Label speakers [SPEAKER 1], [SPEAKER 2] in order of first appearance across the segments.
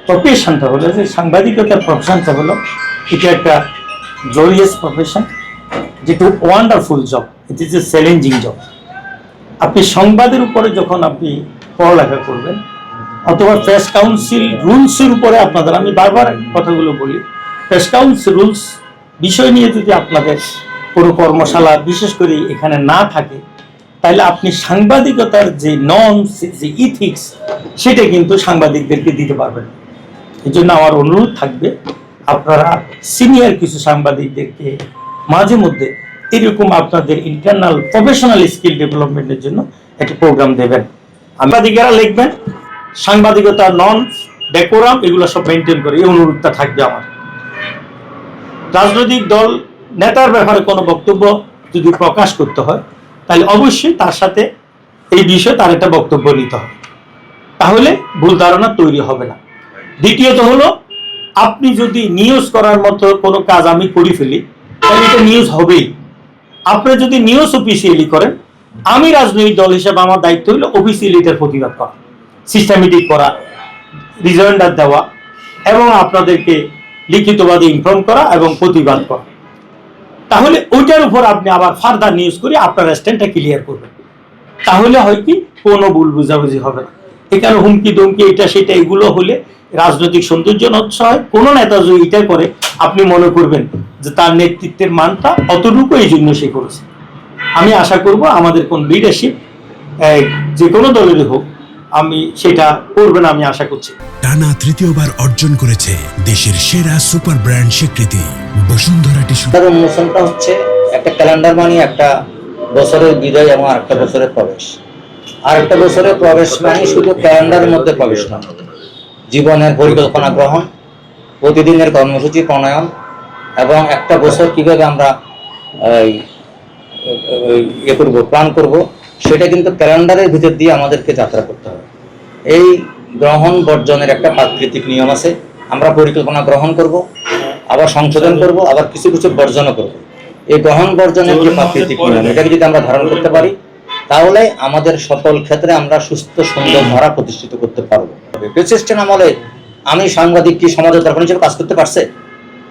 [SPEAKER 1] প্রফেশনটা হলো যে সাংবাদিকতার প্রফেশনটা হলো এটা একটা গ্লোরিয়াস প্রফেশন, যেটা wonderful job, it is a challenging job. আপনি সংবাদের উপরে যখন আপনি পড়ালেখা করবেন অথবা প্রেস কাউন্সিল রুলসের উপরে আপনাদের, আমি বারবার কথাগুলো বলি, প্রেস কাউন্সিল রুলস বিষয় নিয়ে যদি আপনাদের কোনো কর্মশালা বিশেষ করে এখানে না থাকে, তাহলে আপনি সাংবাদিকতার যে নর্মস, যে ইথিক্স, সেটা কিন্তু সাংবাদিকদেরকে দিতে পারবেন। এই জন্য আমার অনুরোধ থাকবে আপনারা সিনিয়র কিছু সাংবাদিকদেরকে মাঝে মধ্যে এরকম আপনাদের ইন্টারনাল প্রফেশনাল স্কিল ডেভেলপমেন্টের জন্য একটা প্রোগ্রাম দেবেন। সাংবাদিকেরা লিখবেন সাংবাদিকতার নর্মস, ডেকোরাম, এগুলো সব মেনটেন করে, এই অনুরোধটা থাকবে আমার। রাজনৈতিক দল নেতার ব্যাপারে কোনো বক্তব্য যদি প্রকাশ করতে হয় তাহলে অবশ্যই তার সাথে এই বিষয়ে তার একটা বক্তব্য নিতে হবে, তাহলে ভুল ধারণা তৈরি হবে না। দ্বিতীয়ত হলো, আপনি যদি নিউজ করার মতো কোনো কাজ আমি করে ফেলি তাহলে এটা নিউজ হবেই। আপনি যদি নিউজ অফিসিয়ালি করেন, আমি রাজনৈতিক দল হিসেবে আমার দায়িত্ব হলো অফিসিয়ালি এটার প্রতিবাদ করা, সিস্টেমেটিক করা, রিজয়েন্ডার দেওয়া এবং আপনাদেরকে লিখিতভাবে ইনফর্ম করা এবং প্রতিবাদ করা। তাহলে ওইটার উপর আপনি আবার ফার্দার নিউজ করে আপনার স্ট্যান্ডটা ক্লিয়ার করবেন, তাহলে হয় কি কোনো ভুল বুঝাবুঝি হবে না। এখানে হুমকি দমকি এটা সেটা এগুলো হলে রাজনৈতিক সৌন্দর্য নষ্ট হয়। কোনো নেতা যদি এটা করে আপনি মনে করবেন যে তার নেতৃত্বের মানটা অতটুকু এই জন্য সে করেছে। আমি আশা করব আমাদের কোন লিডারশিপ যে কোনো দলেরই হোক আমি সেটা করবেন, আমি আশা করছি।
[SPEAKER 2] টানা তৃতীয়বার অর্জন করেছে দেশের সেরা সুপার ব্র্যান্ড স্বীকৃতি বসুন্ধরা টিস্যু।
[SPEAKER 3] তার উন্মোচনটা হচ্ছে একটা ক্যালেন্ডার, মানে একটা বছরের বিদায় এবং আরেকটা বছরের প্রবেশ। আরেকটা বছরের প্রবেশ মানে শুধু ক্যালেন্ডারের মধ্যে প্রবেশ না, জীবনের পরিকল্পনা গ্রহণ, প্রতিদিনের কর্মসূচি প্রণয়ন এবং একটা বছর কিভাবে আমরা প্ল্যান করব, সেটা কিন্তু ক্যালেন্ডারের ভিতর দিয়ে আমাদেরকে যাত্রা করতে হবে। এই গ্রহণ বর্জনের একটা প্রাকৃতিক নিয়ম আছে। আমরা পরিকল্পনা গ্রহণ করব, আবার সংশোধন করব, আবার কিছু কিছু বর্জনও করব। এই গ্রহণ বর্জনের যে প্রাকৃতিক নিয়ম, এটাকে যদি আমরা ধারণ করতে পারি তাহলে আমাদের সকল ক্ষেত্রে আমরা সুস্থ সুন্দর ধারা প্রতিষ্ঠিত করতে পারবো। প্রেসিস্টেন্ট আমলে আমি সাংবাদিক কি সমাজের দর্পণ হিসেবে কাজ করতে পারছে?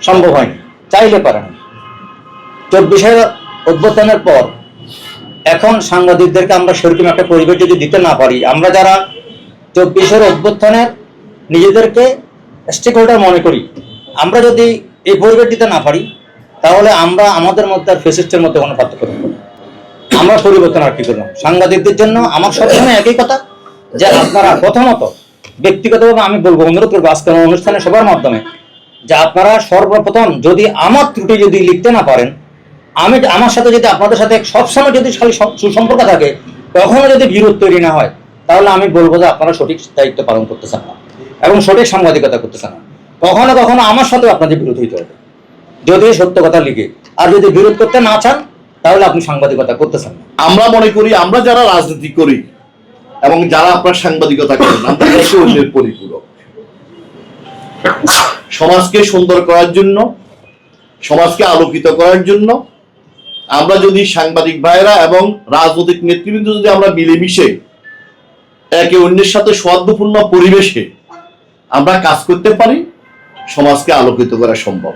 [SPEAKER 3] সম্ভব হয়নি, চাইলে পারে না। 24-এর অভ্যুত্থানের পর এখন সাংবাদিকদেরকে আমরা সেরকম একটা পরিবেশ যদি দিতে না পারি, আমরা যারা 24-এর অভ্যুত্থানের নিজেদেরকে স্টেক হোল্ডার মনে করি, আমরা যদি এই পরিবেশ দিতে না পারি তাহলে আমরা আমাদের মধ্যে আর ফেসিস্টের মধ্যে কোনো পার্থক্য থাকবে না। আমরা পরিবর্তন আর কি করলাম। সাংবাদিকদের জন্য আমার সবসময় একই কথা যে আপনারা প্রথমত ব্যক্তিগতভাবে আমি বলবো, অনুরোধ করবো আজকের অনুষ্ঠানে সবার মাধ্যমে, যে আপনারা সর্বপ্রথম যদি আমার ত্রুটি যদি লিখতে না পারেন, আমি আমার সাথে যদি আপনাদের সাথে সবসময় যদি খালি সুসম্পর্ক থাকে, কখনো যদি বিরোধ তৈরি না হয়, তাহলে আমি বলবো যে আপনারা সঠিক দায়িত্ব পালন করতেছেন না এবং সঠিক সাংবাদিকতা করতেছেন না। কখনো কখনো আমার সাথেও আপনাদের বিরোধ হইতে হবে যদি সত্য কথা লিখে, আর যদি বিরোধ করতে না চান তাহলে আপনি সাংবাদিকতা করতেছেন না।
[SPEAKER 4] আমরা মনে করি আমরা যারা রাজনীতি করি এবং যারা আপনার সাংবাদিকতা করেন, আমরা একে অন্যের পরিপূরক। সমাজকে সুন্দর করার জন্য, সমাজকে আলোকিত করার জন্য আমরা যদি সাংবাদিক ভাইরা এবং রাজনৈতিক নেতৃবৃন্দ যদি আমরা মিলেমিশে একে অন্যের সাথে সৌহার্দ্যপূর্ণ পরিবেশে আমরা কাজ করতে পারি, সমাজকে আলোকিত করা সম্ভব।